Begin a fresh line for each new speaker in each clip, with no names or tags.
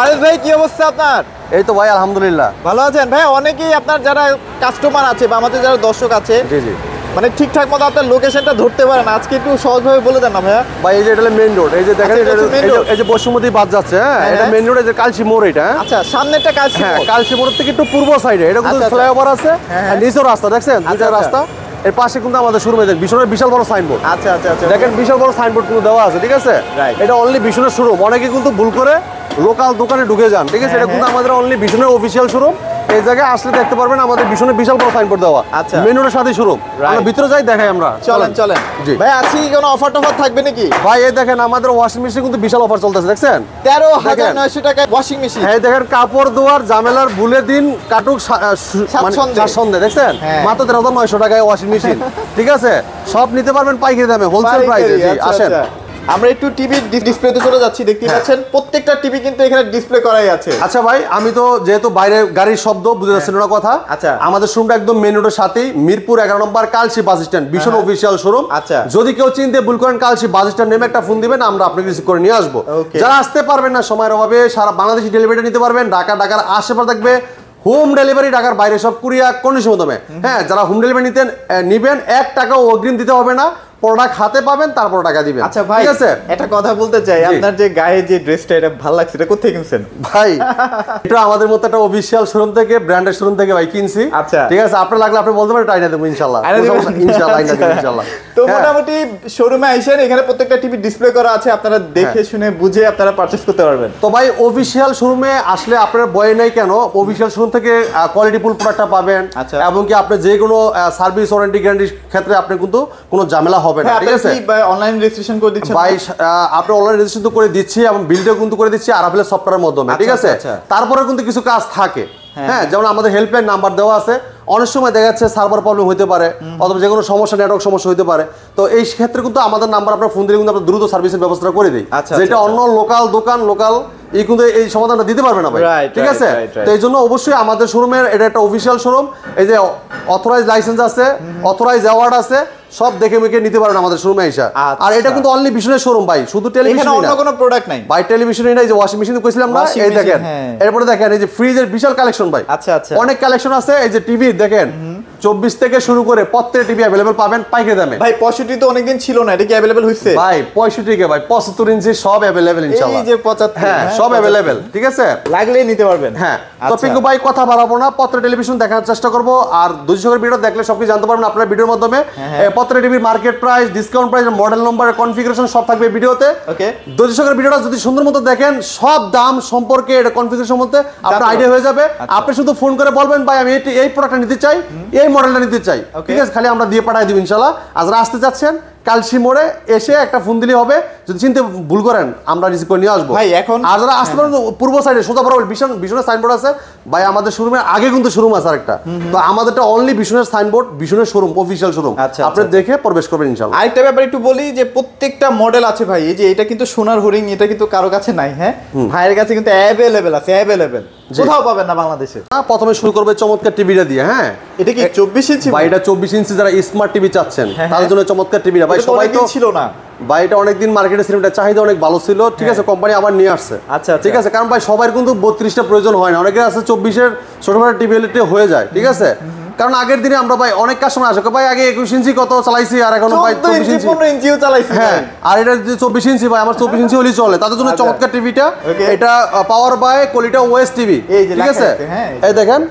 আরে ভাই কি অবস্থা আপনার?
এই তো ভাই আলহামদুলিল্লাহ
ভালো আছেন ভাই? অনেকেই আপনার যারা কাস্টমার আছে বা আমাদের যারা দর্শক আছে
জি জি
মানে ঠিকঠাক মতো আপনার লোকেশনটা ধরতে পারেন, আজকে একটু সহজভাবে বলে দেন না ভাইয়া।
ভাই এই যে এটা মেইন রোড, এই যে দেখেন
আচ্ছা, এটা হচ্ছে main road।
এই যে বসুমতী বাস যাচ্ছে, হ্যাঁ এটা মেইন রোড, এই যে কালসি মোড় এটা, হ্যাঁ
আচ্ছা সামনেরটা কাজ
হ্যাঁ কালসি মোড় থেকে একটু পূর্ব সাইডে এটা কিন্তু
আচ্ছা, আচ্ছা।
ফ্লাইওভার আছে
হ্যাঁ,
আর নিচেও রাস্তা দেখছেন, দুইটা
আচ্ছা।
রাস্তা, এর পাশে কিন্তু আমাদের শোরুমে দেখেন ভীষণের বিশাল বড় সাইনবোর্ড।
আচ্ছা আচ্ছা আচ্ছা
দেখেন বিশাল বড় সাইনবোর্ড কিন্তু দেওয়া আছে, ঠিক আছে?
Right।
এটা অনলি ভীষণের শোরুম। অনেকে কিন্তু ভুল করে লোকাল দোকানে ঢুকে যান, ঠিক আছে?
হ্যাঁ,
এটা কিন্তু আমাদের অনলি ভীষণের অফিসিয়াল শোরুম। এই জায়গায় আসলে দেখতে পারবেন আমাদের ভীষণের বিশাল বড় সাইনবোর্ড দেওয়া,
আচ্ছা।
মেন রোডের সাথে শোরুম। আমরা ভিতরে যাই, দেখাই আমরা,
চলেন চলেন
জি
ভাই। আজকে কি কোনো অফার টফার থাকবে নাকি?
ভাই এই দেখেন আমাদের ওয়াশিং মেশিন কিন্তু বিশাল অফার চলতেছে, দেখছেন?
13,900 টাকায় ওয়াশিং মেশিন।
এই দেখেন কাপড় ধোয়ার ঝামেলার ভুলে দিন কাটুক
স্বাচ্ছন্দ্যে।
স্বাচ্ছন্দ্যে, দেখছেন?
হ্যাঁ।
মাত্র 13,900 টাকায় ওয়াশিং মেশিন, ঠিক আছে? সব নিতে পারবেন পাইকারি দামে, হোলসেল প্রাইসে। জি
আচ্ছা,
আসেন।
আচ্ছা। আমরা একটু টিভির ডিসপ্লেতে চলে যাচ্ছি, দেখতেই পাচ্ছেন প্রত্যেকটা টিভি কিন্তু এখানে ডিসপ্লে করাই আছে।
আচ্ছা ভাই, আমি তো যেহেতু বাইরে গাড়ির শব্দ বুঝে যাচ্ছেন না কথা,
আচ্ছা।
আমাদের শোরুমটা একদম মেন রোডের সাথেই, মিরপুর 11 নম্বর কালসি বাস স্ট্যান্ড, ভীষণ অফিসিয়াল শোরুম।
আচ্ছা।
যদি কেউ চিনতে ভুল করেন কালসি বাস স্ট্যান্ড নেমে একটা ফোন দিবেন, আমরা আপনাকে রিসিভ করে নিয়ে আসবো।
Okay।
যারা আসতে পারবেন না সময়ের অভাবে, সারা বাংলাদেশি ডেলিভারি নিতে পারবেন, ঢাকার আশেপাশে থাকবে হোম ডেলিভারি, ঢাকার বাইরে সব কুরিয়া কন্ডিশন মাধ্যমে। হ্যাঁ, যারা হোম ডেলিভারি নিবেন 1 টাকাও অগ্রিম দিতে হবে না, প্রোডাক্ট হাতে পাবেন তারপর টাকা দিবেন।
আচ্ছা ভাই,
ঠিক আছে?
একটা কথা বলতে চাই, আপনার যে গায়ে যে ড্রেসটা এটা ভালো লাগছে, এটা কোথায় কিনছেন
ভাই এটা আমাদের মতো একটা অফিসিয়াল শোরুম থেকে, ব্র্যান্ডের শোরুম থেকে ভাই কিনছি।
আচ্ছা।
ঠিক আছে, আপনার লাগলে আপনি বলতে পারেন, টাইনা দেবো ইনশাআল্লাহ।
আইনা দিবেন?
ইনশাআল্লাহ আইনা দেবো ইনশাআল্লাহ।
তো
হ্যাঁ।
মোটামুটি শোরুমে আইসেন, এখানে প্রত্যেকটা টিভি ডিসপ্লে করা আছে, আপনারা দেখে শুনে বুঝে আপনারা পারচেজ করতে পারবেন।
তো ভাই অফিসিয়াল শোরুমে আসলে আপনার ভয় নাই কেন, অফিসিয়াল শোরুম থেকে কোয়ালিটি ফুল প্রোডাক্টটা পাবেন।
আচ্ছা।
এবং কি আপনি যে কোনো সার্ভিস ওয়ারেন্টি গ্যারান্টির ক্ষেত্রে আপনি কিন্তু কোনো ঝামেলা হবে না, ঠিক আছে?
অনলাইন রেজিস্ট্রেশন করে দিচ্ছেন
ভাই আপনি অনলাইন রেজিস্ট্রেশন তো করে দিচ্ছি এবং বিলটাও কিন্তু করে দিচ্ছি আরাফেলের সফটওয়্যারের মাধ্যমে, ঠিক
আচ্ছা,
আছে?
আচ্ছা।
তারপরে কিন্তু কিছু কাজ থাকে,
হ্যাঁ।
হ্যাঁ, যেমন আমাদের হেল্পলাইন নাম্বার দেওয়া আছে। অনেক সময় দেখা যাচ্ছে সার্ভার প্রবলেম হতে পারে অথবা যে কোনো সমস্যা, নেটওয়ার্ক সমস্যা হতে পারে। তো এই ক্ষেত্রে কিন্তু আমাদের নাম্বার আপনার ফোন দিলে কিন্তু আমরা দ্রুত সার্ভিসের ব্যবস্থা করে দিই,
আচ্ছা,
যেটা
আচ্ছা,
অন্য লোকাল দোকান লোকাল এই কিন্তু এই সমাধানটা দিতে পারবে না ভাই,
Right,
ঠিক
right,
আছে?
right, right।
তো এই জন্য অবশ্যই আমাদের শোরুমের এটা একটা অফিসিয়াল শোরুম, এই যে অথরাইজ লাইসেন্স আছে, অথরাইজ অ্যাওয়ার্ড আছে, সব দেখে মেখে নিতে পারেন আমাদের শোরুমে এসে।
আচ্ছা।
আর এটা কিন্তু অনলি ভীষণের শোরুম ভাই, শুধু
এখানে
টেলিভিশন
অন্য কোনো প্রোডাক্ট নাই।
ভাই, টেলিভিশনই নাই, যে ওয়াশিং মেশিন কইছিলাম না,
Washing
এই
machine,
দেখেন।
হ্যাঁ।
এরপরে দেখেন এই যে ফ্রিজের বিশাল কালেকশন ভাই,
আচ্ছা, আচ্ছা।
অনেক কালেকশন আছে। এই যে টিভি দেখেন 24 থেকে শুরু করে প্রত্যেকটা টিভি अवेलेबल পাবেন পাইকারি দামে।
ভাই 65 তো অনেকদিন ছিল না, এটা কি अवेलेबल হইছে?
ভাই 65 কে ভাই 75 ইঞ্চি সব अवेलेबल ইনশাআল্লাহ।
এই যে 75,
হ্যাঁ সব
75
अवेलेबल, ঠিক আছে?
লাগলেই নিতে পারবেন।
হ্যাঁ। তো
আচ্ছা।
পিঙ্কু ভাই কথা বাড়াবো না, পত্র টেলিভিশন দেখার চেষ্টা করব। আর 200 ভিডিও দেখলে সবকিছু জানতে পারবেন আপনার ভিডিওর মাধ্যমে। পত্র টিভির market price, discount price, model number, configuration সব থাকবে ভিডিওতে।
ওকে।
200 ভিডিওটা যদি সুন্দর মতো দেখেন, সব দাম সম্পর্কে, এটা কনফিগারেশন মধ্যে আপনার আইডিয়া হয়ে যাবে। আপনি শুধু ফোন করে বলবেন ভাই আমি এই প্রোডাক্টটা নিতে চাই, এই মডেলটা নিতে চাই, ঠিক আছে? খালি আমরা দিয়ে পাঠিয়ে দিব ইনশাআল্লাহ। আর যারা আসতে যাচ্ছেন কালসি মোড়ে এসে একটা ফোন দিলে হবে, যদি চিনতে ভুল করেন আমরা রিসিভ করে নিয়ে আসবো
ভাই এখন
আর যারা আসতে পারেন পূর্ব সাইডে সোজা বরাবর ভীষণের সাইনবোর্ড আছে ভাই, আমাদের শোরুমের আগে কিন্তু শোরুম আছে আরেকটা। তো আমাদেরটা অনলি ভীষণের সাইনবোর্ড, ভীষণের শোরুম, অফিসিয়াল শোরুম।
আচ্ছা,
আপনি দেখে প্রবেশ করবেন ইনশাআল্লাহ।
আরেকটা ব্যাপার একটু বলি যে প্রত্যেকটা মডেল আছে ভাই, এই যে এটা কিন্তু সোনার হরিং, এটা কিন্তু কারো কাছে নাই। হ্যাঁ, ভাইয়ের কাছে কিন্তু अवेलेबल আছে, अवेलेबल কোথাও পাবেন না বাংলাদেশে।
প্রথমে শুরু করবে চমৎকার টিভিটা দিয়ে। হ্যাঁ,
এটা কি 24 ইঞ্চি?
ভাই এটা 24 ইঞ্চি, যারা স্মার্ট টিভি চাচ্ছেন তাদের জন্য চমৎকার টিভিটা ভাই। সবাই তো
ছিল না
ভাই, এটা অনেকদিন মার্কেটে ছিল, এটা চাহিদা অনেক ভালো ছিল, ঠিক আছে? কোম্পানি আবার নিয়ে আসছে।
আচ্ছা,
ঠিক আছে, কারণ ভাই সবার কিন্তু 32টা প্রয়োজন হয় না, অনেকের আছে 24-এর ছোটখাটো টিভি হয়ে যায়, ঠিক আছে? কারণ আগের দিনে আমরা ভাই অনেক কাস্টমার আসে ভাই আগে 21 ইঞ্চি কত চালাইছি, আর এখন ভাই 24 ইঞ্চি
15 ইঞ্চিও চালাইছি।
হ্যাঁ, আর এটা যে 24 ইঞ্চি ভাই, আমার 24 ইঞ্চি হলেই চলে। তাদের জন্য চমৎকার টিভিটা, এটা power by Coolita OS TV, ঠিক আছে? এই দেখেন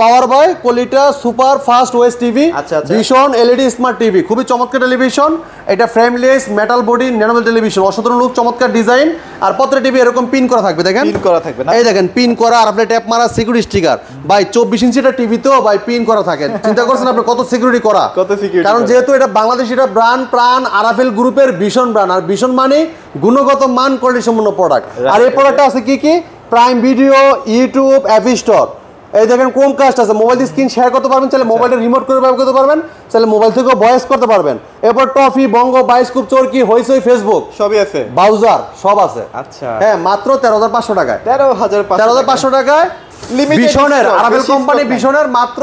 power by Coolita super fast OS TV, Vision LED smart TV, খুবই চমৎকার টেলিভিশন। এটা ফ্রেমলেস মেটাল বডি ন্যানোমেল টেলিভিশন, অসাধারণ লুক, চমৎকার ডিজাইন। আর প্রত্যেকটা টিভি এরকম পিন করা থাকবে, দেখেন
পিন করা থাকবে না?
এই দেখেন পিন করা, আর আপনি ট্যাপ মারা সিকিউরিটি স্টিকার ভাই। 24 ইঞ্চিটা টিভিতেও ভাই পিন করা থাকে, চিন্তা করছেন আপনি কত সিকিউরিটি করা? কারণ যেহেতু এটা বাংলাদেশ, এটা ব্র্যান্ড প্রাণ আরাফেল গ্রুপের ভীষণ ব্র্যান্ড, আর ভীষণ মানে গুণগত মান কোয়ালিটি সম্পন্ন প্রোডাক্ট। আর এই প্রোডাক্টটা আছে কি কি? Prime video, YouTube, app store. এই দেখেন ক্রোমকাস্ট আছে, মোবাইল দিয়ে স্ক্রিন শেয়ার করতে পারবেন, চাইলে মোবাইলটা রিমোট করে ব্যবহার করতে পারবেন, চাইলে মোবাইল থেকেও ভয়েস করতে পারবেন। এরপর টফি, বঙ্গ, বায়োস্কোপ, চরকি, হইচই, ফেসবুক
সবই আছে,
ব্রাউজার সব আছে।
আচ্ছা,
হ্যাঁ, মাত্র 13,500 টাকায়।
13,500
টাকায় ভীষণের আরাফেল কোম্পানি, ভীষণের মাত্র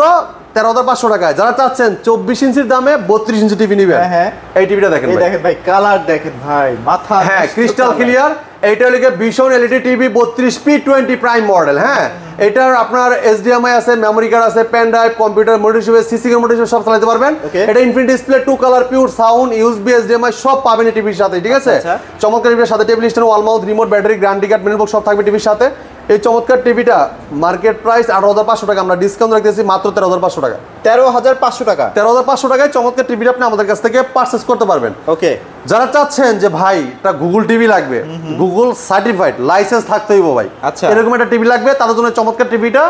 13,500 টাকায়। যারা চাচ্ছেন 24 ইঞ্চির দামে 32 ইঞ্চি টিভি নেবেন,
হ্যাঁ
এই টিভিটা দেখেন ভাই।
দেখেন ভাই কালার দেখেন ভাই, মাথা
হ্যাঁ ক্রিস্টাল ক্লিয়ার। এইটা হলো ভীষণ LED TV 32P20 prime model. হ্যাঁ এটার আপনার HDMI আছে, মেমোরি কার্ড আছে, পেন ড্রাইভ, কম্পিউটার, মনিটর হিসেবে সিসি মনিটর হিসেবে সব চালাতে পারবেন। এটা infinity display, 2 colour, pure sound, USB, HDMI সব পাবেন এই টিভির সাথে, ঠিক আছে। চমৎকার টিভির সাথে table stand, wall mount, remote, battery, guarantee card, manual box সব থাকবে টিভির সাথে। এই চমৎকার টিভিটা মার্কেট প্রাইস 18,500 টাকা, আমরা ডিসকাউন্ট রাখতেছি মাত্র 13,500 টাকা।
13,500 টাকা।
13,500 টাকায় চমৎকার টিভিটা আপনি আমাদের কাছ থেকে পারচেজ করতে পারবেন।
ওকে,
যারা চাচ্ছেন যে ভাই একটা গুগল টিভি লাগবে, গুগল সার্টিফাইড লাইসেন্স থাকতে হইব ভাই,
আচ্ছা
এরকম একটা টিভি লাগবে, তাদের জন্য চমৎকার টিভিটা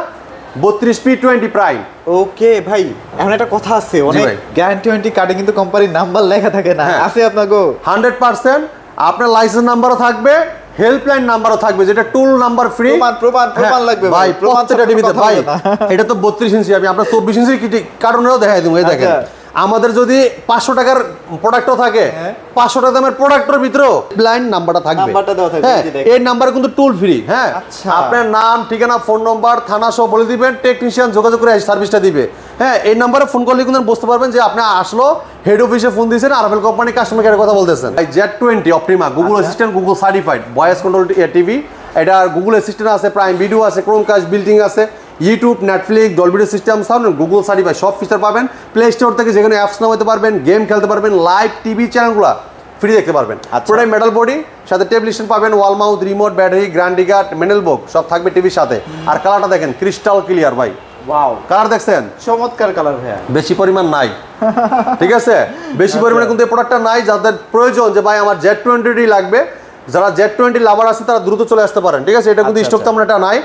32P20 প্রাইম।
ওকে ভাই, এখন একটা কথা আছে, অনেক গ্যারান্টি ওয়ারেন্টি কার্ডে কিন্তু কোম্পানির নাম্বার লেখা থাকে না, আছে আপনাকে
100% আপনার লাইসেন্স নাম্বারও থাকবে, হেল্পলাইন নাম্বারও থাকবে, যেটা টুল নাম্বার ফ্রি।
প্রমাণ লাগবে
ভাই, প্রত্যেকটা টিভিতে ভাই। এটা তো 32 ইঞ্চি, আমি আপনার 24 ইঞ্চির কারণেও দেখাই দেবো। এই দেখেন আমাদের যদি 500 টাকার প্রোডাক্টও থাকে, 500 টাকা দামের প্রোডাক্টের ভিতরেও লাইন নাম্বারটা থাকবে। হ্যাঁ এই নাম্বার কিন্তু টুল ফ্রি। হ্যাঁ আপনার নাম, ঠিকানা, ফোন নম্বর, থানা সব বলে দিবেন, টেকনিশিয়ান যোগাযোগ করে সার্ভিসটা দিবে। হ্যাঁ এই নাম্বারে ফোন করলে কিন্তু বুঝতে পারবেন যে আপনি আসলো, হেড অফিসে ফোন দিয়েছেন, আরএফএল কোম্পানি কাস্টমার কেয়ারের কথা বলতেছেন। এই Z20 Optima Google assistant, Google certified voice control TV. এটা গুগল অ্যাসিস্ট্যান্ট আছে, প্রাইম ভিডিও আছে, ক্রোমকাস্ট বিল্ডিং আছে, YouTube, Netflix, Dolby system sound, Google certified সব ফিচার পাবেন। প্লে স্টোর থেকে যেখানে অ্যাপস নামাতে পারবেন, গেম খেলতে পারবেন, লাইভ টিভি চ্যানেলগুলো ফ্রি দেখতে পারবেন। পুরোটাই মেটাল বডি, সাথে টেবিল স্ট্যান্ড পাবেন, wall mount, remote, battery, guarantee card, manual box সব থাকবে টিভির সাথে। আর কালারটা দেখেন ক্রিস্টাল ক্লিয়ার ভাই।
ওয়াও,
কালার দেখছেন,
চমৎকার কালার ভাইয়া।
বেশি পরিমাণ নাই, ঠিক আছে, বেশি পরিমাণে কিন্তু এই প্রোডাক্টটা নাই। যাদের প্রয়োজন যে ভাই আমার Z20 লাগবে, যারা Z20 লাভার আছে তারা দ্রুত চলে আসতে পারেন, ঠিক আছে। এটা কিন্তু স্টক তো আমরা এটা নাই।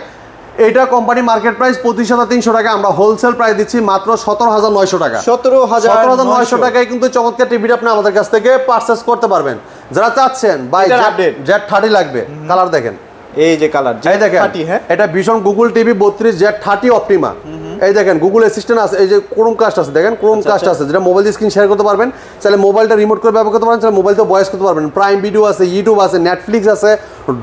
এটা কোম্পানি মার্কেট প্রাইস 25,300 টাকা, আমরা হোলসেল প্রাইস দিচ্ছি মাত্র 17,900 টাকা। 17,900 টাকায় কিন্তু চমৎকার টিভিটা আপনি আমাদের কাছ থেকে পারচেজ করতে পারবেন। যারা চাচ্ছেন ভাই Z30 লাগবে, কালার দেখেন,
এই যে কালার
এই দেখেন, এটা ভীষণ গুগল টিভি 32 Z30 অপটিমা। এই দেখেন গুগল অ্যাসিস্ট্যান্ট আছে, এই যে ক্রোমকাস্ট আছে, দেখেন ক্রোমকাস্ট আছে, যেটা মোবাইল দিয়ে স্ক্রিন শেয়ার করতে পারবেন, চাইলে মোবাইলটা রিমোট করে ব্যবহার করতে পারেন, চাইলে মোবাইলতে ভয়েস করতে পারবেন। প্রাইম ভিডিও আছে, ইউটিউব আছে, নেটফ্লিক্স আছে,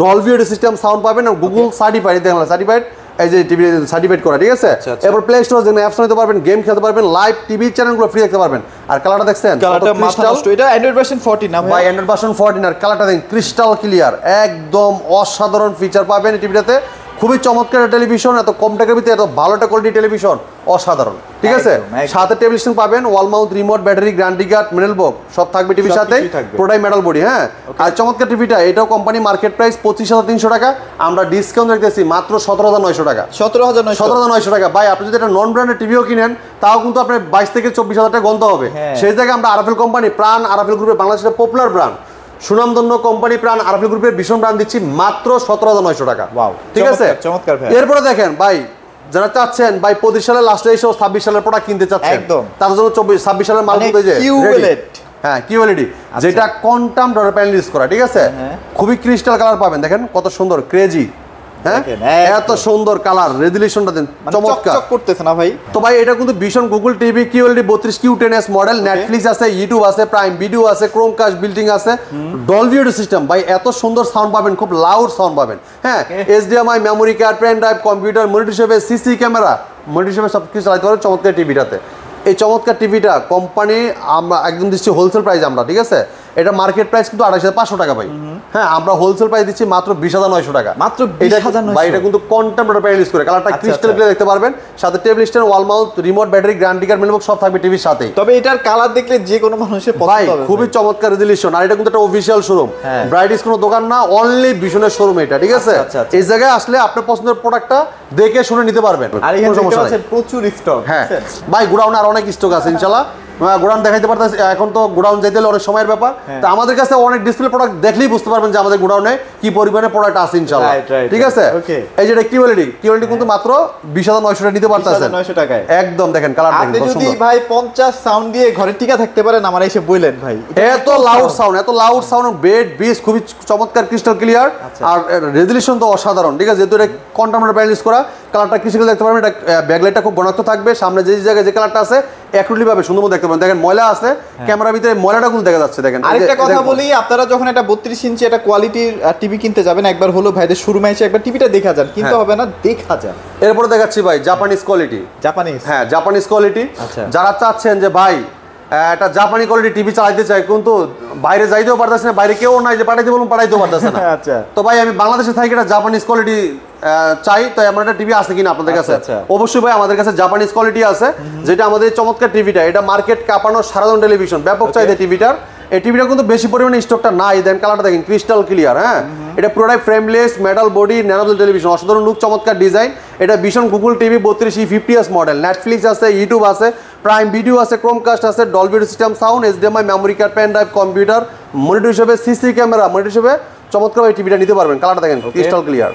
ডলবি অডিও সিস্টেম সাউন্ড পাবেন, গুগল সার্টিফাইড, দেখেন সার্টিফাইড, এই যে টিভি সার্টিফাইড করা, ঠিক আছে। এরপর প্লে স্টোর যেখানে অ্যাপস নিতে পারবেন, গেম খেলতে পারবেন, লাইভ টিভি চ্যানেলগুলো ফ্রি দেখতে পারবেন। আর কালারটা দেখছেন,
কালারটা মাথা নষ্ট। এটা অ্যান্ড্রয়েড ভার্সন 14 না ভাই?
Android version 14। আর কালারটা দেখেন ক্রিস্টাল ক্লিয়ার, একদম অসাধারণ ফিচার পাবেন এই টিভিটাতে। খুবই চমৎকার টেলিভিশন, এত কম টাকার ভিতরে এত ভালো একটা কোয়ালিটি টেলিভিশন, অসাধারণ, ঠিক আছে। সাথে টেবিল স্ট্যান্ড পাবেন, wall mount, remote, battery, guarantee card, manual box সব থাকবে টিভির সাথে, পুরোটাই মেটাল বডি। হ্যাঁ আর চমৎকার টিভিটা, এটাও কোম্পানি মার্কেট প্রাইস 25,300 টাকা, আমরা ডিসকাউন্ট রাখতেছি মাত্র 17,900 টাকা। 17,900 টাকা। ভাই আপনি যদি একটা নন ব্র্যান্ডের টিভিও কিনেন, তাও কিন্তু আপনার 22 থেকে 24,000 টাকা গন্ত হবে। সেই জায়গায় আমরা আরএফএল কোম্পানি, প্রাণ আরএফএল গ্রুপের বাংলাদেশের পপুলার ব্র্যান্ড, সুনামধন্য কোম্পানি প্রাণ আরএফএল গ্রুপের ভীষণ ব্র্যান্ড দিচ্ছি মাত্র 17,900 টাকা। ঠিক আছে। এরপরে দেখেন ভাই, যারা চাচ্ছেন ভাই 25 সালের লাস্টে এসে 26 সালের প্রোডাক্ট কিনতে চাচ্ছেন,
একদম
তার জন্য 26 সালের মাল কিনতে যে হ্যাঁ কিউএলইডি, যেটা কোয়ান্টাম ডট প্যানেল ইউজ করা, ঠিক আছে। খুবই ক্রিস্টাল কালার পাবেন, দেখেন কত সুন্দর ক্রেজি। হ্যাঁ এত সুন্দর কালার, রেজুলেশনটা দেন চমৎকার
করতেছে না ভাই।
তো ভাই এটা কিন্তু ভীষণ Google TV QLED 32Q10s model, Netflix আছে, ইউটিউব আছে, প্রাইম ভিডিও আছে, ক্রোমকাস্ট বিল্ডিং আছে, ডলবি অডিও সিস্টেম। ভাই এত সুন্দর সাউন্ড পাবেন, খুব লাউড সাউন্ড পাবেন। হ্যাঁ HDMI, memory card, pen drive, computer, monitor হিসেবে, সিসি ক্যামেরা, মনিটর হিসেবে সবকিছু চালাতে পারবেন চমৎকার টিভিটাতে। এই চমৎকার টিভিটা কোম্পানি আমরা একদম দিচ্ছি হোলসেল প্রাইস আমরা, ঠিক আছে। এটা মার্কেট প্রাইস কিন্তু 28,500 টাকা ভাই। হ্যাঁ আমরা হোলসেল প্রাইস দিচ্ছি মাত্র 20,900 টাকা।
মাত্র 20,900
ভাই। এটা কিন্তু কোয়ান্টাম ডট প্যানেল ইউজ করে, কালারটা ক্রিস্টাল ক্লিয়ার দেখতে পারবেন, সাথে table stand, wall mount, remote, battery, guarantee card, manual box সব থাকবে টিভির সাথে।
তবে এটার কালার দেখলে যে কোনো মানুষের পছন্দ হবে।
খুবই চমৎকার রেজুলেশন। আর এটা কিন্তু একটা অফিশিয়াল শোরুম, ব্রাইটিশ কোনো দোকান না, অনলি ভীষণের শোরুম এটা, ঠিক আছে। এই জায়গায় আসলে আপনার পছন্দের প্রোডাক্টটা দেখে শুনে নিতে পারবেন।
আর এখানে সমস্যা আছে, প্রচুর স্টক।
হ্যাঁ ভাই গোডাউনে আর অনেক স্টক আছে ইনশাআল্লাহ। গোডাউন দেখাইতে পারতেছি, এখন তো গোডাউন যেতে হলে অনেক সময়ের ব্যাপার। তো আমাদের কাছে অনেক ডিসপ্লে প্রোডাক্ট দেখলেই বুঝতে পারবেন যে আমাদের গোডাউনে কি পরিমাণে প্রোডাক্ট আছে ইনশাআল্লাহ, ঠিক আছে। এই যে কিউএলইডি কিন্তু মাত্র 20,900 টাকা নিতে পারতেছেন, 900 টাকায় একদম। দেখেন কালার দেখেন, আপনি
যদি ভাই 50 সাউন্ড দিয়ে ঘরে টিকা থাকতে পারেন, আমার এসে বললেন ভাই
এত লাউড সাউন্ড, বেড বিস খুবই চমৎকার ক্রিস্টাল ক্লিয়ার। আর রেজুলেশন তো অসাধারণ, ঠিক আছে। যেহেতু এটা কোয়ান্টাম ডট প্যানেল ইউজ করা, কালারটা কৃষিকাল দেখতে পারবেন, এটা ব্যাকলাইটটা খুব ঘনত্ব থাকবে, সামনে যে জায়গায় যে কালারটা আছে একটুলি ভাবে সুন্দর মতো দেখতে পাবেন। দেখেন ময়লা আছে ক্যামেরার ভিতরে, ময়লাটা কিন্তু দেখা যাচ্ছে। দেখেন
আরেকটা কথা বলি, আপনারা যখন একটা 32 ইঞ্চি একটা কোয়ালিটির টিভি কিনতে যাবেন, একবার হলো ভাইদের শোরুমে এসে একবার টিভিটা দেখা যান, কিনতে হবে না, দেখা যান।
এরপরে দেখাচ্ছি ভাই জাপানিজ কোয়ালিটি।
জাপানিজ,
হ্যাঁ জাপানিজ কোয়ালিটি।
আচ্ছা।
যারা চাচ্ছেন যে ভাই একটা জাপানি কোয়ালিটি টিভি চালাইতে চাই, কিন্তু বাইরে যাইতেও পারতেছে না, বাইরে কেউ নাই যে পাঠাইতে বলুন, পাঠাইতেও পারতেছে না।
আচ্ছা।
তো ভাই আমি বাংলাদেশে থাকি একটা জাপানিজ কোয়ালিটি চাই, তাই আমার একটা টিভি আছে কিনা আপনাদের কাছে?
আচ্ছা।
অবশ্যই ভাই আমাদের কাছে জাপানিজ কোয়ালিটি আছে, যেটা আমাদের চমৎকার টিভিটা, এটা মার্কেট কাঁপানো সারাদিন টেলিভিশন, ব্যাপক চাহিদা টিভিটার। এই টিভিটা কিন্তু বেশি পরিমাণে স্টকটা নাই। দেন কালারটা দেখেন ক্রিস্টাল ক্লিয়ার। হ্যাঁ, এটা পুরোটাই frameless metal body nanogel television, অসাধারণ লুক, চমৎকার ডিজাইন। এটা ভীষণ Google TV 32E50s model, Netflix আছে, ইউটিউব আছে, প্রাইম ভিডিও আছে, ক্রোমকাস্ট আছে, Dolby system sound, HDMI, memory card, pen drive, computer, monitor হিসেবে সিসি ক্যামেরা, মনিটর হিসেবে চমৎকার এই টিভিটা নিতে পারবেন। কালারটা দেখেন ক্রিস্টাল ক্লিয়ার।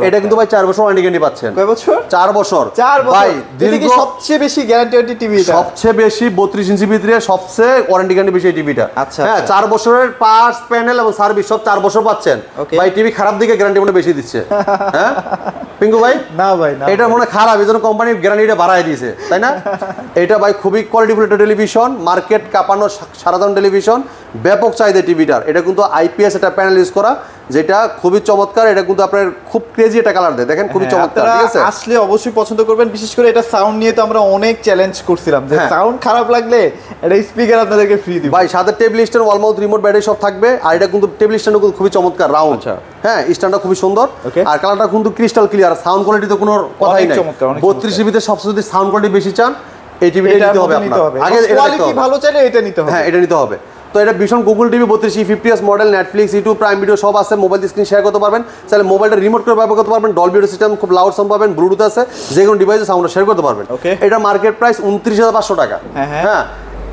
এটা কিন্তু ভাই 4 বছর ওয়ারেন্টি গ্যারান্টি পাচ্ছেন।
কয় বছর?
4 বছর।
4 বছর
ভাই
দীর্ঘ সবচেয়ে বেশি গ্যারান্টি টিভি,
সবচেয়ে বেশি 32 ইঞ্চি ভিতরে সবচেয়ে ওয়ারেন্টি গ্যারান্টি বেশি এই টিভিটা।
আচ্ছা।
হ্যাঁ 4 বছরের পার্টস, প্যানেল এবং সার্ভিস সব 4 বছর পাচ্ছেন। ভাই টিভি খারাপ দিকে গ্যারান্টি মনে বেশি দিচ্ছে। হ্যাঁ পিঙ্কু ভাই?
না ভাই না,
এটা মনে খারাপ, এই জন্য কোম্পানি গ্যারান্টিটা বাড়ায় দিয়েছে, তাই না? এটা ভাই খুবই কোয়ালিটিফুল একটা টেলিভিশন, মার্কেট কাঁপানো সারাদিন টেলিভিশন, ব্যাপক চাহিদা টিভিটার। এটা কিন্তু IPS একটা প্যানেল ইউজ করা, যেটা খুবই চমৎকার। এটা কিন্তু আপনার খুব ক্রেজি একটা কালার দেয়, দেখেন খুবই চমৎকার। ঠিক আছে,
আসলে অবশ্যই পছন্দ করবেন। বিশেষ করে এটা সাউন্ড নিয়ে তো আমরা অনেক চ্যালেঞ্জ করছিলাম যে সাউন্ড খারাপ লাগলে এটা স্পিকার আপনাদেরকে ফ্রি দিব।
ভাই সাথে table stand, wall mount, remote, battery সব থাকবে। আর এটা কিন্তু টেবিল স্ট্যান্ডও কিন্তু খুবই চমৎকার, রাউন্ড। হ্যাঁ স্ট্যান্ডটা খুবই সুন্দর, আর কালারটা কিন্তু ক্রিস্টাল ক্লিয়ার। সাউন্ড কোয়ালিটি তো কোনো কথাই নাই। 32 জিবিতে সবচেয়ে যদি সাউন্ড কোয়ালিটি বেশি চান এই টিভিটা নিতে হবে আপনার। আগে এটা
কোয়ালিটি ভালো চাইলে এটা নিতে হবে।
হ্যাঁ এটা নিতে হবে। তো এটা ভীষণ Google TV 32E50s model, Netflix, YouTube, prime video সব আছে। মোবাইল স্ক্রিন শেয়ার করতে পারবেন, তাহলে মোবাইলটা রিমোট করে ব্যবহার করতে পারবেন। ডলবি সিস্টেম, খুব লাউড সাউন্ড পাবেন, ব্লুটুথ আছে, যে কোনো ডিভাইসে সাউন্ড শেয়ার করতে পারবেন। এটা মার্কেট প্রাইস 29,500 টাকা। হ্যাঁ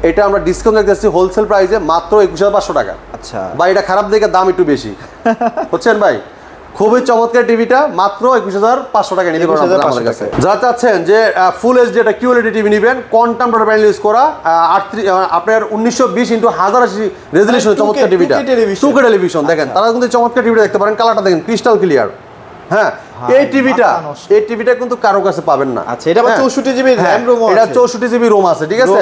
এটা আমরা ডিসকাউন্ট দেখতেছি হোলসেল প্রাইসে মাত্র 21,500 টাকা।
আচ্ছা
ভাই এটা খারাপ দেখে দাম একটু বেশি বুঝছেন ভাই? খুবই চমৎকার টিভিটা, মাত্র 21,500 টাকা নিতে পারবেন আমাদের কাছে। যারা চাচ্ছেন যে ফুল এইচডি একটা QLED টিভি নেবেন, কোয়ান্টাম ডট প্যানেল ইউজ করা, আপনার 1920x1080 রেজোলিউশন চমৎকার টিভিটা, 2K টেলিভিশন। দেখেন তারা কিন্তু চমৎকার টিভিটা দেখতে পারেন, কালারটা দেখেন ক্রিস্টাল ক্লিয়ার। হ্যাঁ এই টিভিটা কিন্তু কারো কাছে পাবেন না।
আচ্ছা এটা 64 জিবি RAM ROM আছে,
এটা 64 জিবি রোম আছে। ঠিক আছে,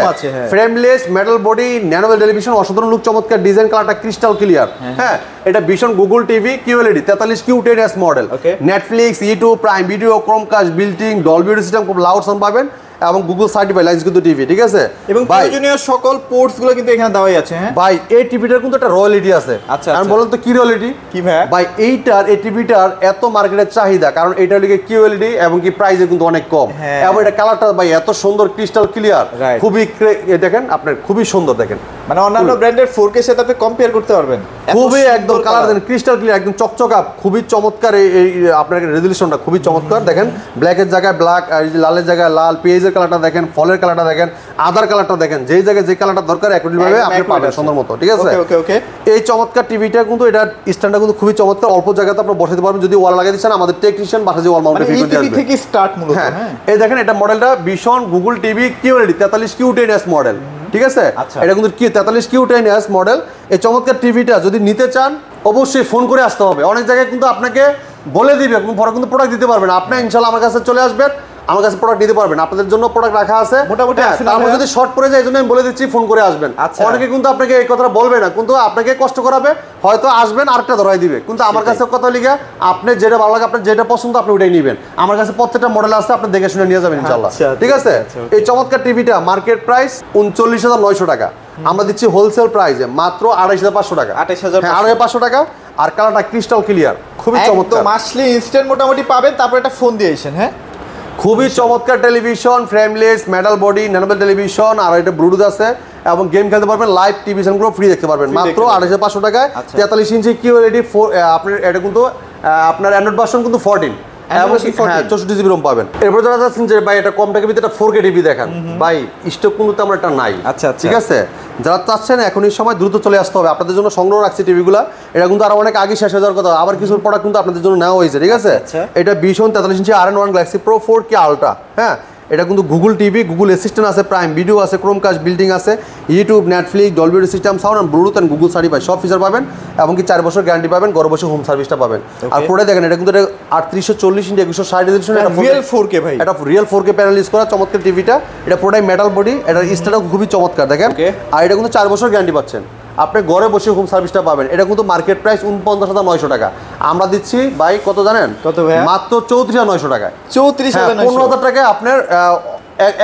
frameless metal body nanogel television, অসাধারণ লুক, চমৎকার ডিজাইন, কালারটা ক্রিস্টাল ক্লিয়ার। হ্যাঁ এটা ভীষণ Google TV QLED 43Q10s model, Netflix, YouTube, prime video, Chromecast, বিল্টিং, Dolby system, খুব লাউড সাউন্ড পাবেন এবং গুগল সার্টিফাইড লাইন্স কিন্তু টিভি। ঠিক আছে,
এবং প্রয়োজনীয় সকল পোর্টস গুলো কিন্তু এখানে দেওয়াই আছে। হ্যাঁ
ভাই এই টিভিটার কিন্তু একটা রয়্যালিটি আছে।
আচ্ছা
আমি বললাম তো কি রয়্যালিটি
কি ভাই?
এই টিভিটার এত মার্কেটের চাহিদা, কারণ এটা লিগে QLED এবং কি প্রাইসে কিন্তু অনেক কম, এবং এটা কালারটা ভাই এত সুন্দর ক্রিস্টাল ক্লিয়ার, খুবই দেখেন আপনার খুবই সুন্দর। দেখেন
মানে অন্যান্য ব্র্যান্ডের 4K এর সাথে আপনি কম্পেয়ার করতে পারবেন,
খুবই একদম কালার দেখেন ক্রিস্টাল ক্লিয়ার, একদম চকচকা, খুবই চমৎকার। এই আপনার রেজোলিউশনটা খুবই চমৎকার। দেখেন ব্ল্যাকের জায়গায় ব্ল্যাক, আর লালের জায়গায় লাল, পেঁয়াজের কালারটা দেখেন, ফলের কালারটা দেখেন, আদার কালারটা দেখেন, যেই জায়গায় যে কালারটা দরকার একই ভাবে আপনি পাবেন সুন্দর মতো। ঠিক আছে, এই চমৎকার টিভিটা কিন্তু এটা স্ট্যান্ডটা কিন্তু খুবই চমৎকার, অল্প জায়গাতে আপনি বসাতে পারবেন। যদি ওয়াল লাগিয়ে দিচ্ছেন আমাদের টেকনিশিয়ান বাসা যে ওয়াল মাউন্টে ফিট করে দিবে
থেকে স্টার্ট মূলত। হ্যাঁ
এই দেখেন এটা মডেলটা ভীষণ Google TV QLED 43Q10s model. ঠিক আছে, এটা কিন্তু 43Q10s মডেল। এই চমৎকার টিভিটা যদি নিতে চান অবশ্যই ফোন করে আসতে হবে। অনেক জায়গায় কিন্তু আপনাকে বলে দিবে, পরে কিন্তু প্রোডাক্ট দিতে পারবেন। আপনি ইনশাআল্লাহ আমার কাছে চলে আসবেন, আমার কাছে প্রোডাক্ট দিতে পারবেন, আপনাদের জন্য প্রোডাক্ট রাখা আছে মোটামুটি। তারপর যদি শর্ট পড়ে যায় এই জন্য আমি বলে দিচ্ছি ফোন করে আসবেন। অনেকে কিন্তু আপনাকে এই কথাটা বলবে না, কিন্তু আপনাকে কষ্ট করাবে, হয়তো আসবেন আরেকটা ধরাই দিবে, কিন্তু আমার কাছে কথা লিখে আপনি যেটা ভালো লাগে, আপনার যেটা পছন্দ আপনি ওটাই নেবেন। আমার কাছে প্রত্যেকটা মডেল আছে, আপনি দেখে শুনে নিয়ে যাবেন ইনশাআল্লাহ। ঠিক আছে, এই চমৎকার টিভিটা মার্কেট প্রাইস 39,900 টাকা, আমরা দিচ্ছি হোলসেল প্রাইসে মাত্র 28,500 টাকা। 28,500 টাকা, আর কালারটা ক্রিস্টাল ক্লিয়ার, খুবই চমৎকার।
মাসলি ইনস্ট্যান্ট মোটামুটি পাবেন, তারপর একটা ফোন দিয়েছেন। হ্যাঁ
খুবই চমৎকার television, frameless metal body nanogel television, আর এটা ব্লুটুথ আছে, এবং গেম খেলতে পারবেন, লাইভ টিভি চ্যানেলগুলো ফ্রি দেখতে পারবেন মাত্র 28,500 টাকায়। 43 ইঞ্চি QLED আপনার এটা কিন্তু আপনার অ্যান্ড্রয়েড ভার্সন কিন্তু 14 এবং 64 জিবি রোম পাবেন। এরপর যারা যাচ্ছেন যে ভাই এটা কম টাকার ভিতরে 4K টিভি দেখান, ভাই স্টক কিন্তু তেমন একটা নাই।
আচ্ছা
ঠিক আছে, যারা চাচ্ছেন এখন এই সময় দ্রুত চলে আসতে হবে, আপনাদের জন্য সংগ্রহ রাখছি টিভিগুলো। এটা কিন্তু আরো অনেক আগে শেষ হয়ে যাওয়ার কথা, আবার কিছু প্রোডাক্ট কিন্তু আপনাদের জন্য নেওয়া হয়েছে। ঠিক আছে, এটা ভীষণ 43 ইঞ্চি RN1 Galaxy Pro 4K Ultra। হ্যাঁ এটা কিন্তু গুগল টিভি, গুগল অ্যাসিস্ট্যান্ট আছে, প্রাইম ভিডিও আছে, ক্রোমকাস্ট বিল্ডিং আছে, YouTube, Netflix, Dolby system sound and Bluetooth and Google certify সব ফিচার পাবেন এবং কি 4 বছর গ্যারান্টি পাবেন, ঘরে বসে হোম সার্ভিসটা পাবেন। আর পুরো দেখেন এটা কিন্তু 3840 ইঞ্চি 2160 রেজোলিউশন, এটা
রিয়েল 4K ভাই,
এটা রিয়েল 4K প্যানেল ইউজ করা চমৎকার টিভিটা। এটা পুরোটাই মেটাল বডি, এটা স্টারটাও খুবই চমৎকার দেখেন। আর এটা কিন্তু 4 বছর গ্যারান্টি পাচ্ছেন, আপনি ঘরে বসে হোম সার্ভিসটা পাবেন। এটা কিন্তু মার্কেট প্রাইস 49,900 টাকা, আমরা দিচ্ছি ভাই কত জানেন?
কত ভাই?
মাত্র 34,900 টাকায়।
34,900,
15,000 টাকায় আপনার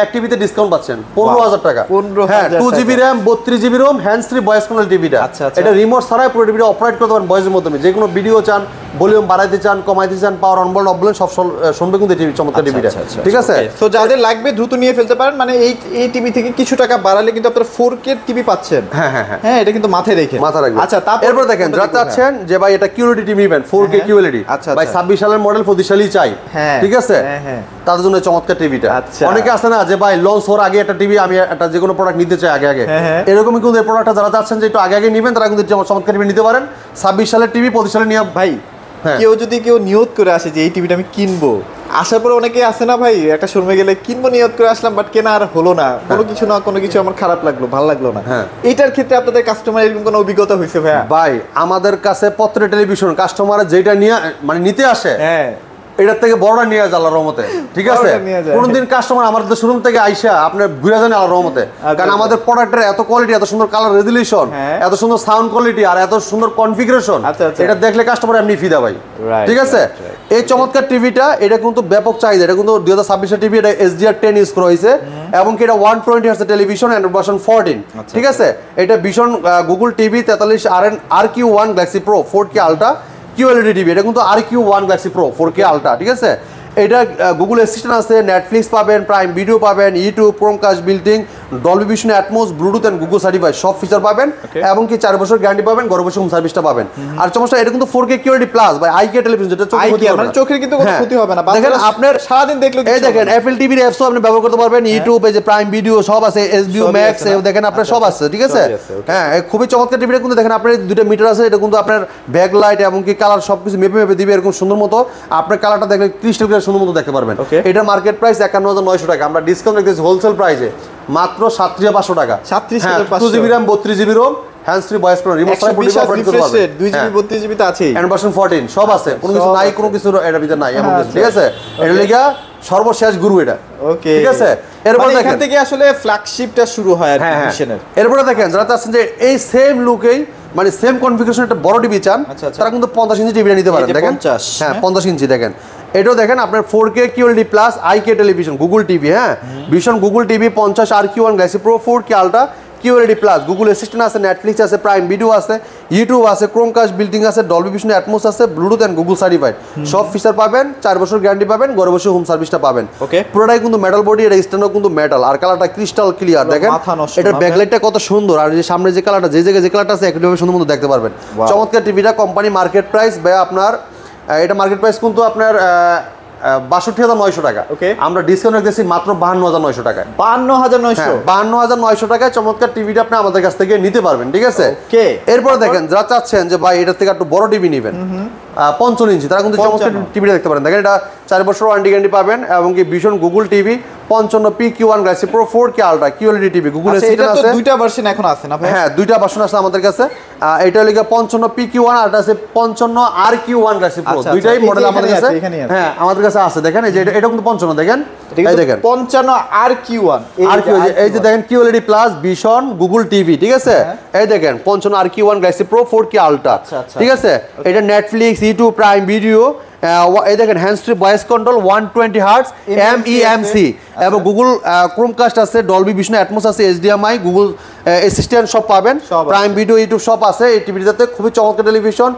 এক টিভিতে ডিসকাউন্ট পাচ্ছেন 15,000 টাকা।
15,000
হ্যাঁ, 2GB RAM 32GB ROM hands free voice control টিভিটা। এটা রিমোট ছাড়াই পুরো টিভিটা অপারেট করতে পারেন ভয়েসের মাধ্যমে। যে কোনো ভিডিও চান, ভলিউম বাড়াইতে চান, কমাইতে চান, পাওয়ার অন বলেন অফ বলেন সব শুনবে কিন্তু টিভি চমৎকার টিভিটা। ঠিক আছে,
তো যাদের লাগবে দ্রুত নিয়ে ফেলতে পারেন, মানে এই টিভি থেকে কিছু টাকা বাড়ালে কিন্তু আপনারা 4K টিভি পাচ্ছেন। হ্যাঁ, এটা কিন্তু মাথায় রাখবেন।
আচ্ছা, এরপর দেখেন যারা চাচ্ছেন যে ভাই এটা কিউএলইডি টিভি নেবেন 4K কিউএলইডি, ভাই 26 সালের মডেল 25 সালেই চাই, ঠিক আছে, তাদের জন্য চমৎকার টিভিটা। অনেকে আছে না যে ভাই লঞ্চ হওয়ার আগে একটা টিভি আমি একটা যে কোনো প্রোডাক্ট নিতে চাই আগে, এরকমই কিন্তু এই প্রোডাক্টটা যারা চাচ্ছেন যে একটু আগে নেবেন তারা কিন্তু চমৎকার টিভি নিতে পারেন। 26 সালের টিভি 25 সালে নিয়ে
ভাই কেউ যদি নিয়ত করে আসে যে এই টিভিটা আমি কিনবো, আসার পরে অনেকে আছে না ভাই একটা শোরুমে গেলে কিনবো নিয়ত করে আসলাম, বাট কেনা আর হলো না, কোনো কিছু আমার খারাপ লাগলো, ভালো লাগলো না। এটার ক্ষেত্রে আপনাদের কাস্টমার এরকম কোনো অভিজ্ঞতা হয়েছে ভাইয়া?
ভাই আমাদের কাছে পত্র টেলিভিশন কাস্টমার যেটা নিয়ে মানে নিতে আসে, এটার থেকে বড়টা নিয়ে যায় আল্লাহর রহমতে। ঠিক আছে, কোনদিন কাস্টমার আমাদের শোরুম থেকে আইসা আপনার ঘুরে যান আল্লাহর রহমতে, কারণ আমাদের প্রোডাক্টের এত কোয়ালিটি, এত সুন্দর কালার রেজুলেশন, এত সুন্দর সাউন্ড কোয়ালিটি আর এত সুন্দর কনফিগারেশন, এটা দেখলে কাস্টমার এমনি ফিদা ভাই। ঠিক আছে, এই চমৎকার টিভিটা এটা কিন্তু ব্যাপক চাহিদা। এটা কিন্তু 2026 এর টিভি, এটা HDR10 ইউজ করা হয়েছে এবং কি এটা 120 হার্টজ টেলিভিশন এন্ড ভার্সন 14। ঠিক আছে, এটা ভীষণ Google TV 43 RQ1 galaxy pro 4K ultra QLED TV, এটা কিন্তু RQ1 galaxy pro 4K ultra. ঠিক আছে, এটা গুগল অ্যাসিস্ট্যান্ট আছে, নেটফ্লিক্স পাবেন, প্রাইম ভিডিও পাবেন, YouTube, Chromecast built in, Dolby vision, Atmos, Bluetooth and Google certify সব ফিচার পাবেন এবং কি 4 বছর গ্যারান্টি পাবেন, ঘরে বসে হোম সার্ভিসটা পাবেন। আর সমস্যা এটা কিন্তু 4K কিউএলইডি প্লাস বাই আইকে টেলিভিশন, যেটা
চোখের কিন্তু কোনো ক্ষতি হবে না।
দেখেন আপনার
সারাদিন দেখলে
এই দেখেন অ্যাপল টিভির অ্যাপসও আপনি ব্যবহার করতে পারবেন, ইউটিউব এই যে প্রাইম ভিডিও সব আছে, এসবিও ম্যাক্স দেখেন আপনার সব আছে। ঠিক আছে, হ্যাঁ খুবই চমৎকার টিভিটা কিন্তু দেখেন আপনার দুটো মিটার আছে, এটা কিন্তু আপনার ব্যাক লাইট এবং কি কালার সবকিছু মেপে মেপে দিবে এরকম সুন্দর মতো, আপনার কালারটা দেখলে ক্রিস্টাল ক্লিয়ার সুন্দর মতো দেখতে পারবেন। এটা মার্কেট প্রাইস 51,900 টাকা, আমরা ডিসকাউন্ট রেখেছি হোলসেল প্রাইসে মাত্র 37,500 টাকা। 2GB RAM 32GB ROM hands free voice control remote ছাড়া পুরো অপারেট করতে পারবেন।
2GB 32GB তো আছেই,
এন্ড ভার্সন 14 সব আছে, কোনো কিছু নাই, কোনো কিছু এর ভিতর নাই এমন কিছু। ঠিক আছে, এটা লাগা সর্বশেষ গুরু এটা। ওকে, ঠিক আছে, এরপর দেখেন
এখান থেকে আসলে ফ্ল্যাগশিপটা শুরু হয় আর মিশনের।
এরপর দেখেন যারা চাচ্ছেন যে এই সেম লুকেই মানে সেম কনফিগারেশন একটা বড় টিভি চান, তারা কিন্তু 50 ইঞ্চি টিভিটা নিতে পারেন। দেখেন হ্যাঁ 50 ইঞ্চি দেখেন, এটাও দেখেন আপনার 4K কিউএলইডি প্লাস আইকে টেলিভিশন গুগল টিভি, হ্যাঁ vision Google TV 50 RQ1 galaxy pro 4K ultra QLED plus, Google assistant আছে, নেটফ্লিক্স আছে, প্রাইম ভিডিও আছে, ইউটিউব আছে, ক্রোমকাস্ট বিল্ডিং আছে, ডলবি ভিশন, অ্যাটমস আছে, ব্লুটুথ এন্ড গুগল সার্টিফাইড সব feature পাবেন, 4 বছর গ্যারান্টি পাবেন, ঘরে বসে হোম সার্ভিসটা পাবেন। ওকে, পুরোটাই কিন্তু মেটাল বডি, এটা স্ট্যান্ডও কিন্তু মেটাল আর কালারটা ক্রিস্টাল ক্লিয়ার। দেখেন এটার ব্যাকলাইটটা কত সুন্দর, আর যে সামনে যে কালারটা যে জায়গায় যে কালারটা আছে একইভাবে সুন্দর মতো দেখতে পারবেন। চমৎকার টিভিটা কোম্পানি মার্কেট প্রাইস ভাই আপনার এটা মার্কেট প্রাইস কিন্তু আপনার 62,900 টাকা। আমরা ডিসকাউন্ট রেখেছি মাত্র 52,900 টাকায়।
52,900
টাকায় চমৎকার টিভিটা আপনি আমাদের কাছ থেকে নিতে পারবেন। ঠিক আছে, এরপর দেখেন যারা চাচ্ছেন যে ভাই এটার থেকে একটু বড় টিভি নেবেন 55 ইঞ্চি, তারা কিন্তু চমৎকার টিভিটা দেখতে পারেন। দেখেন এটা 4 বছর ওয়ারেন্টি গ্যারান্টি পাবেন এবং কি ভীষণ Google TV 55 PQ1 Galaxy pro 4K ultra QLED TV Google assistant আছে,
দুইটা ভার্সন এখন আছে না ভাই?
হ্যাঁ দুইটা ভার্সন আছে আমাদের কাছে। এটা হলো 55 PQ1 আর এটা আছে 55 RQ1 গ্যালাক্সি প্রো, দুইটাই মডেল আমাদের কাছে। হ্যাঁ আমাদের কাছে আছে, দেখেন এই যে এটা কিন্তু 55 দেখেন, এই দেখেন
55 RQ1
এই যে দেখেন কিউএলইডি প্লাস ভীষণ গুগল টিভি। ঠিক আছে, এই দেখেন 55 RQ1 galaxy pro 4K ultra. ঠিক আছে, এটা নেটফ্লিক্স, ইউটিউব, প্রাইম ভিডিও, এই দেখেন hands free voice control 120 hertz MEMC এবং গুগল ক্রোমকাস্ট আছে, ডলবি ভিশন, অ্যাটমস আছে, HDMI, গুগল অ্যাসিস্ট্যান্ট সব পাবেন, প্রাইম ভিডিও, ইউটিউব সব আছে। এই টিভিটাতে খুবই চমৎকার টেলিভিশন,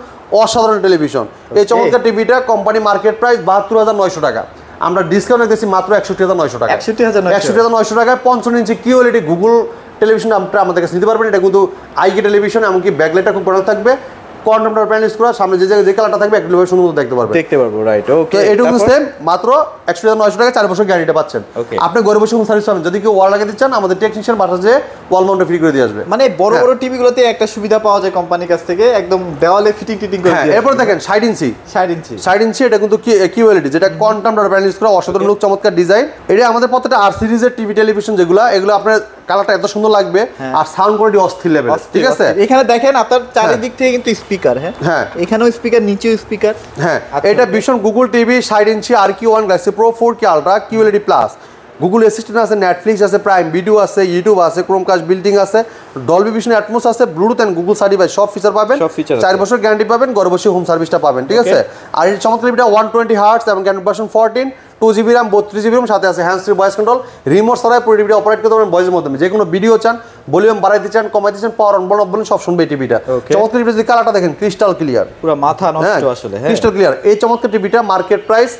অসাধারণ টেলিভিশন। এই চমৎকার টিভিটা কোম্পানি মার্কেট প্রাইস 72,900 টাকা, আমরা ডিসকাউন্ট রেখেছি মাত্র 61,900 টাকা। 61,900 টাকায় 55 ইঞ্চি কিউএলইডি গুগল টেলিভিশন আপনারা আমাদের কাছে নিতে পারবেন। এটা কিন্তু আইকে টেলিভিশন, এমনকি ব্যাকলাইটটা খুব বড় থাকবে, কোয়ান্টাম প্যানেল ইউজ করা, সামনে যে জায়গায় যে কালারটা থাকবে একটু সুন্দর মতো দেখতে পারবো,
রাইট। ওকে,
তো এটা কিন্তু সেম মাত্র 61,900 টাকা 4 বছর গ্যারান্টিটা পাচ্ছেন। আপনি ঘরে বসে হোম সার্ভিস পাবেন, যদি কেউ ওয়াল লাগাতে চান আমাদের টেকনিশিয়ান বাসায় যে ওয়াল মাউন্টে ফ্রি করে দিয়ে আসবে।
মানে বড় বড় টিভি গুলোতে একটা সুবিধা পাওয়া যায় কোম্পানির কাছ থেকে, একদম দেওয়ালে ফিটিং করে দিয়ে।
এরপর দেখেন 60 ইঞ্চি এটা কিন্তু কিউএলইডি, যেটা কোয়ান্টাম প্যানেল ইউজ করা, অসাধারণ লুক, চমৎকার ডিজাইন। এটা আমাদের প্রত্যেকটা আর সিরিজের টিভি টেলিভিশন এগুলো আপনার কালারটা এত সুন্দর লাগবে আর সাউন্ড কোয়ালিটি অস্থির লেভেল, ঠিক আছে।
এখানে দেখেন আপনার চারিদিক থেকে কিন্তু স্পিকার, হ্যাঁ এখানেও স্পিকার, নিচেও স্পিকার।
হ্যাঁ, এটা ভীষণ গুগল টিভি 60 ইঞ্চি RQ1 galaxy pro 4K ultra QLED plus, Google assistant আছে, নেটফ্লিক্স আছে, প্রাইম ভিডিও আছে, ইউটিউব আছে, ক্রোমকাস্ট বিল্ডিং আছে, ডলবি ভিশন অ্যাটমস আছে, ব্লুটুথ এন্ড গুগল সার্টিফাইড সব ফিচার পাবেন, 4 বছর গ্যারান্টি পাবেন, ঘরে বসে হোম সার্ভিসটা পাবেন, ঠিক আছে। আর এই চমৎকার টিভিটা 120 হার্টজ এবং Canon version 14, 2GB RAM 32GB RAM, সাথে আছে hands free voice control, remote ছাড়াই পুরো টিভিটা অপারেট করতে পারবেন ভয়েসের মাধ্যমে। যে কোনো ভিডিও চান, ভলিউম বাড়াইতে চান, কমাইতে চান, পাওয়ার অন বল অফ বলেন সব শুনবে এই টিভিটা। চমৎকার টিভিটা যদি কালারটা দেখেন ক্রিস্টাল ক্লিয়ার,
পুরো মাথা নষ্ট আসলে, হ্যাঁ
ক্রিস্টাল ক্লিয়ার। এই চমৎকার টিভিটা মার্কেট প্রাইস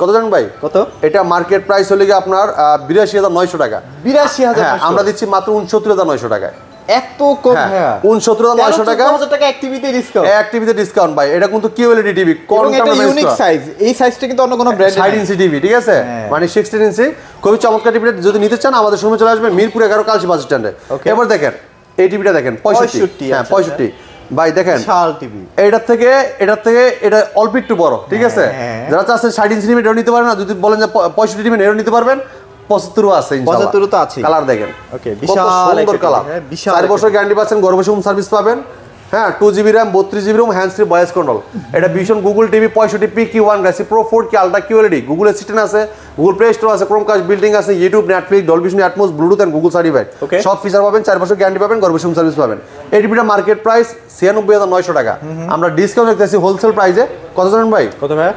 কত জানেন ভাই?
কত?
এটা মার্কেট প্রাইস হলে কি আপনার 82,900 টাকা।
82,000?
আমরা দিচ্ছি মাত্র 69,900 টাকায়।
এত কম? হ্যাঁ
69,900 টাকা।
13,000 টাকা অ্যাক্টিভিটি ডিসকাউন্ট,
অ্যাক্টিভিটি ডিসকাউন্ট ভাই। এটা কিন্তু কিউএলইডি টিভি,
এটা ইউনিক সাইজ। এই সাইজটা কিন্তু অন্য কোনো ব্র্যান্ডে
60 ইঞ্চি টিভি, ঠিক আছে, মানে 16 ইঞ্চি। খুবই চমৎকার টিভিটা যদি নিতে চান আমাদের শোরুমে চলে আসবেন, মিরপুর 11 কালচি বাস স্ট্যান্ডে। এবার দেখেন এই টিভিটা দেখেন 65, হ্যাঁ 65 ভাই দেখেন
শাল টিভি।
এটার থেকে এটা অল্প একটু বড়, ঠিক আছে। যারা চাচ্ছেন 60 ইঞ্চি টিভি এটাও নিতে পারেন, না যদি বলেন যে 65 টিভি এটাও নিতে পারবেন, 75 আছে ইনশাআল্লাহ,
75 তো আছে।
কালার দেখেন,
ওকে, বিশাল
সুন্দর কালার, 4 বছর গ্যারান্টি পাচ্ছেন, ঘরে বসে হোম সার্ভিস পাবেন। হ্যাঁ 2GB RAM 32GB RAM, hands free voice control. এটা ভীষণ Google TV 65 PQ1 Galaxy pro 4K ultra QLED, Google assistant আছে, গুগল প্লে স্টোর আছে, ক্রোমকাস্ট বিল্ডিং আছে, YouTube, Netflix, Dolby vision Atmos, Bluetooth and Google certified সব feature পাবেন, 4 বছর guarantee পাবেন, ঘরে বসে হোম সার্ভিস পাবেন। এই টিভিটা মার্কেট প্রাইস 96,900 টাকা। আমরা ডিসকাউন্ট রাখতেছি হোলসেল প্রাইসে, কত জানেন ভাই?
কত ভাই?